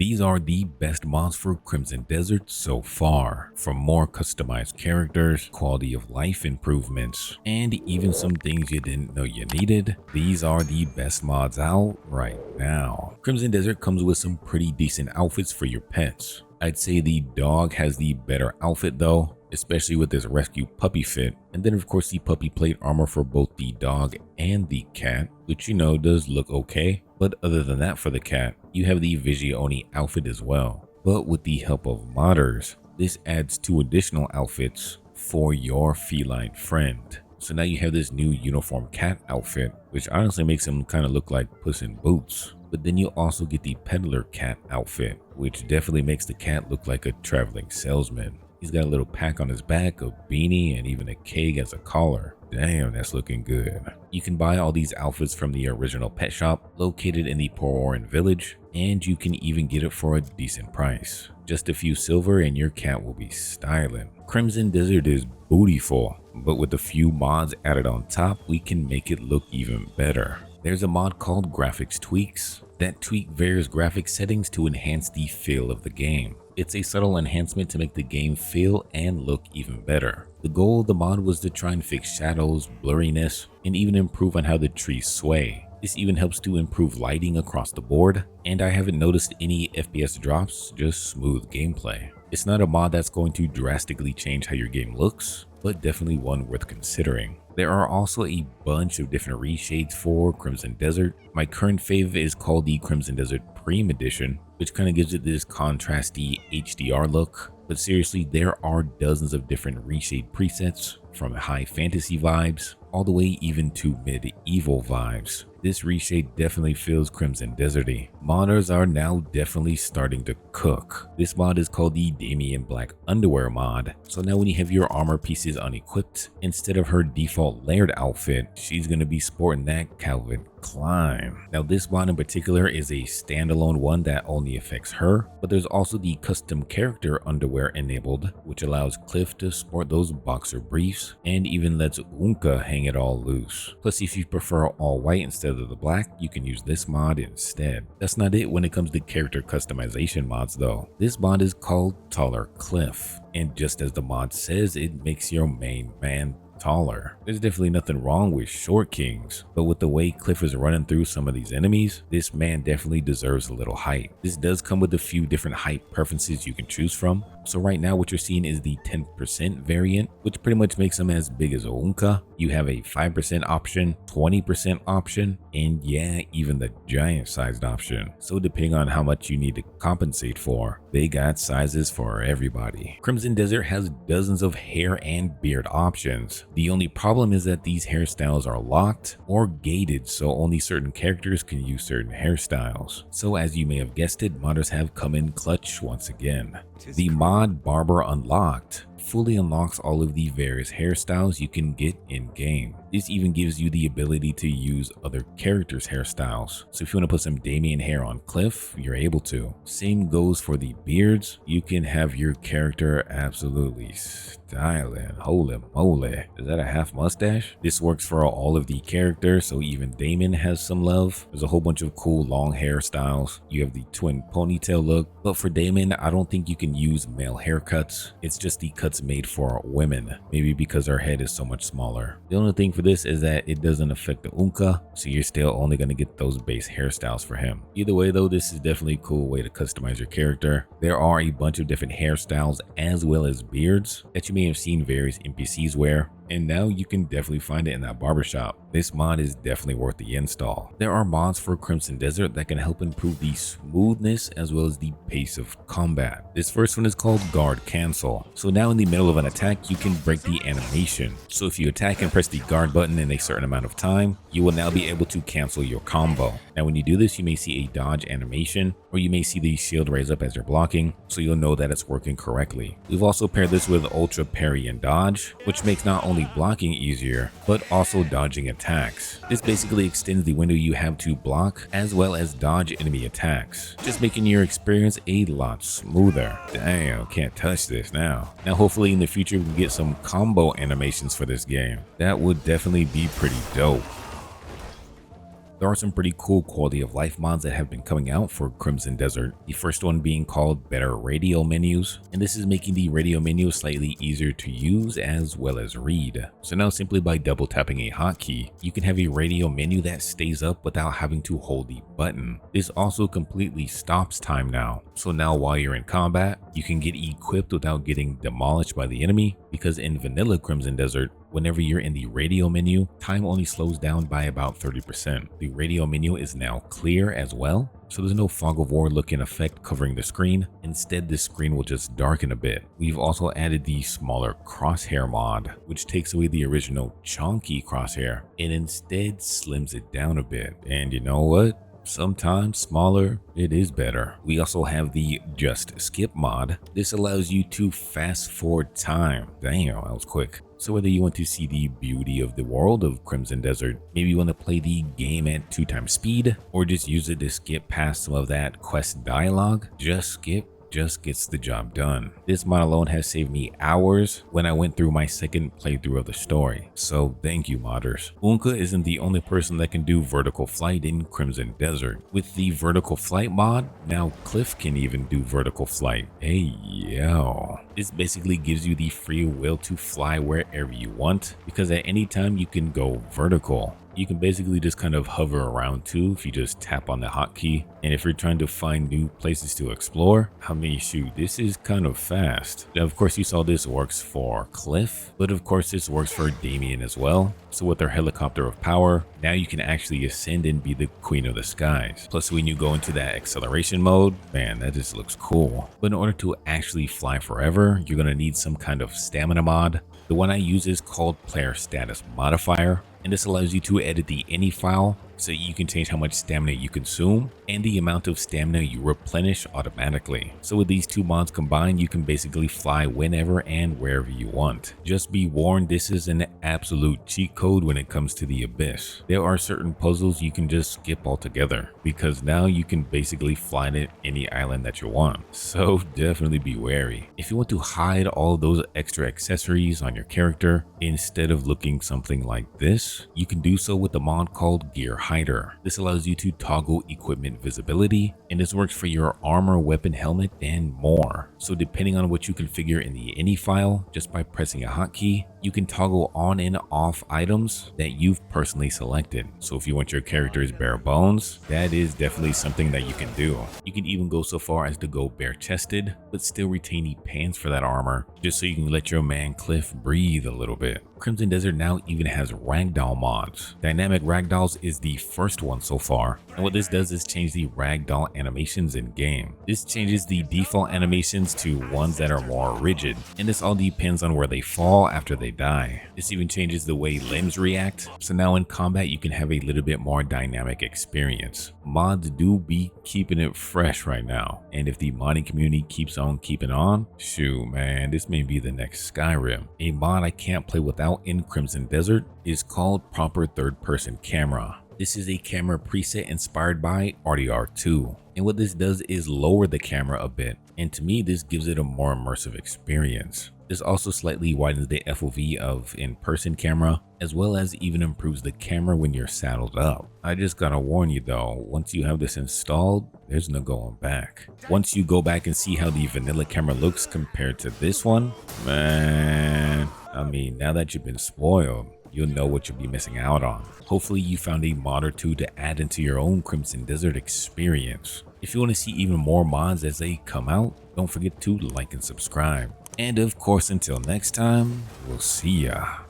These are the best mods for Crimson Desert so far, from more customized characters, quality of life improvements, and even some things you didn't know you needed. These are the best mods out right now. Crimson Desert comes with some pretty decent outfits for your pets. I'd say the dog has the better outfit though, especially with this rescue puppy fit, and then of course the puppy plate armor for both the dog and the cat, which does look okay. But other than that, for the cat, you have the Vigione outfit as well. But with the help of modders, this adds 2 additional outfits for your feline friend. So now you have this new uniform cat outfit, which honestly makes him kind of look like Puss in Boots. But then you also get the peddler cat outfit, which definitely makes the cat look like a traveling salesman. He's got a little pack on his back, a beanie, and even a keg as a collar. Damn, that's looking good. You can buy all these outfits from the original pet shop located in the Pororan village, and you can even get it for a decent price. Just a few silver and your cat will be styling. Crimson Desert is bootyful, but with a few mods added on top, we can make it look even better. There's a mod called Graphics Tweaks that tweak various graphic settings to enhance the feel of the game. It's a subtle enhancement to make the game feel and look even better. The goal of the mod was to try and fix shadows, blurriness, and even improve on how the trees sway. This even helps to improve lighting across the board, and I haven't noticed any FPS drops, just smooth gameplay. It's not a mod that's going to drastically change how your game looks, but definitely one worth considering. There are also a bunch of different reshades for Crimson Desert. My current fave is called the Crimson Desert Preem edition, which kind of gives it this contrasty HDR look. But seriously, there are dozens of different reshade presets, from high fantasy vibes all the way even to medieval vibes. This reshade definitely feels Crimson Deserty. Modders are now definitely starting to cook. This mod is called the Damiane Black Underwear mod. So now when you have your armor pieces unequipped, instead of her default layered outfit, she's going to be sporting that Calvin Klein. Now this mod in particular is a standalone one that only affects her, but there's also the custom character underwear enabled, which allows Kliff to sport those boxer briefs and even lets Unka hang it all loose. Plus, if you prefer all white instead of the black, you can use this mod instead. That's not it when it comes to character customization mods though. This mod is called Taller Kliff, and just as the mod says, it makes your main man taller. There's definitely nothing wrong with short kings, but with the way Kliff is running through some of these enemies, this man definitely deserves a little height. This does come with a few different height preferences you can choose from. So right now what you're seeing is the 10% variant, which pretty much makes him as big as Unka. You have a 5% option, 20% option, and yeah, even the giant sized option. So depending on how much you need to compensate for, they got sizes for everybody. Crimson Desert has dozens of hair and beard options. The only problem is that these hairstyles are locked or gated, so only certain characters can use certain hairstyles. So as you may have guessed it, modders have come in clutch once again. The mod Barber Unlocked fully unlocks all of the various hairstyles you can get in game. This even gives you the ability to use other characters' hairstyles. So if you want to put some Damiane hair on Kliff, you're able to. Same goes for the beards. You can have your character absolutely styling. Holy moly. Is that a half mustache? This works for all of the characters, so even Damiane has some love. There's a whole bunch of cool long hairstyles. You have the twin ponytail look, but for Damiane, I don't think you can use male haircuts. It's just the cuts made for women, maybe because her head is so much smaller. The only thing for this is that it doesn't affect the Unka, so you're still only going to get those base hairstyles for him. Either way though, this is definitely a cool way to customize your character. There are a bunch of different hairstyles as well as beards that you may have seen various NPCs wear, and now you can definitely find it in that barbershop. This mod is definitely worth the install. There are mods for Crimson Desert that can help improve the smoothness as well as the pace of combat. This first one is called Guard Cancel. So now in the middle of an attack, you can break the animation. So if you attack and press the guard button in a certain amount of time, you will now be able to cancel your combo. Now when you do this, you may see a dodge animation, or you may see the shield raise up as you're blocking, so you'll know that it's working correctly. We've also paired this with Ultra Parry and Dodge, which makes not only blocking easier, but also dodging attacks. This basically extends the window you have to block as well as dodge enemy attacks, just making your experience a lot smoother. Damn, can't touch this now. Now hopefully in the future we can get some combo animations for this game. That would definitely be pretty dope. There are some pretty cool quality of life mods that have been coming out for Crimson Desert. The first one being called Better Radial Menus, and this is making the radial menu slightly easier to use as well as read. So now simply by double tapping a hotkey, you can have a radial menu that stays up without having to hold the button. This also completely stops time now. So now while you're in combat, you can get equipped without getting demolished by the enemy, because in vanilla Crimson Desert, whenever you're in the radial menu, time only slows down by about 30%. The radial menu is now clear as well, so there's no fog of war looking effect covering the screen. Instead, the screen will just darken a bit. We've also added the smaller Crosshair mod, which takes away the original chunky Crosshair and instead slims it down a bit. And you know what? Sometimes smaller, it is better. We also have the JustSkip mod. This allows you to fast forward time. Damn, that was quick. So whether you want to see the beauty of the world of Crimson Desert, maybe you want to play the game at 2x speed, or just use it to skip past some of that quest dialogue, JustSkip just gets the job done. This mod alone has saved me hours when I went through my second playthrough of the story. So thank you, modders. Unka isn't the only person that can do vertical flight in Crimson Desert. With the vertical flight mod, now Kliff can even do vertical flight. Hey yo. This basically gives you the free will to fly wherever you want, because at any time you can go vertical. You can basically just kind of hover around too if you just tap on the hotkey. And if you're trying to find new places to explore, I mean, shoot, this is kind of fast. Now, of course, you saw this works for Kliff, but of course this works for Damiane as well. So with their helicopter of power, now you can actually ascend and be the queen of the skies. Plus, when you go into that acceleration mode, man, that just looks cool. But in order to actually fly forever, you're gonna need some kind of stamina mod. The one I use is called Player Status Modifier, and this allows you to edit the ini file so you can change how much stamina you consume and the amount of stamina you replenish automatically. So with these two mods combined, you can basically fly whenever and wherever you want. Just be warned, this is an absolute cheat code when it comes to the abyss. There are certain puzzles you can just skip altogether, because now you can basically fly to any island that you want. So definitely be wary. If you want to hide all those extra accessories on your character instead of looking something like this, you can do so with a mod called Gear Hider. This allows you to toggle equipment visibility, and this works for your armor, weapon, helmet, and more. So depending on what you configure in the ini file, just by pressing a hotkey, you can toggle on and off items that you've personally selected. So if you want your character's bare bones, that is definitely something that you can do. You can even go so far as to go bare chested, but still retain the pants for that armor, just so you can let your man Kliff breathe a little bit. Crimson Desert now even has ragdoll mods. Dynamic ragdolls is the first one so far, and what this does is change the ragdoll animations in game. This changes the default animations to ones that are more rigid, and this all depends on where they fall after they die. This even changes the way limbs react, so now in combat you can have a little bit more dynamic experience. Mods do be keeping it fresh right now, and if the modding community keeps on keeping on, shoot man, this may be the next Skyrim. A mod I can't play without in Crimson Desert is called Proper Third Person Camera. This is a camera preset inspired by RDR2, and what this does is lower the camera a bit, and to me this gives it a more immersive experience. This also slightly widens the FOV of in-person camera, as well as even improves the camera when you're saddled up. I just gotta warn you though, once you have this installed, there's no going back. Once you go back and see how the vanilla camera looks compared to this one, man, I mean, now that you've been spoiled, you'll know what you'll be missing out on. Hopefully you found a mod or two to add into your own Crimson Desert experience. If you want to see even more mods as they come out, don't forget to like and subscribe. And of course, until next time, we'll see ya.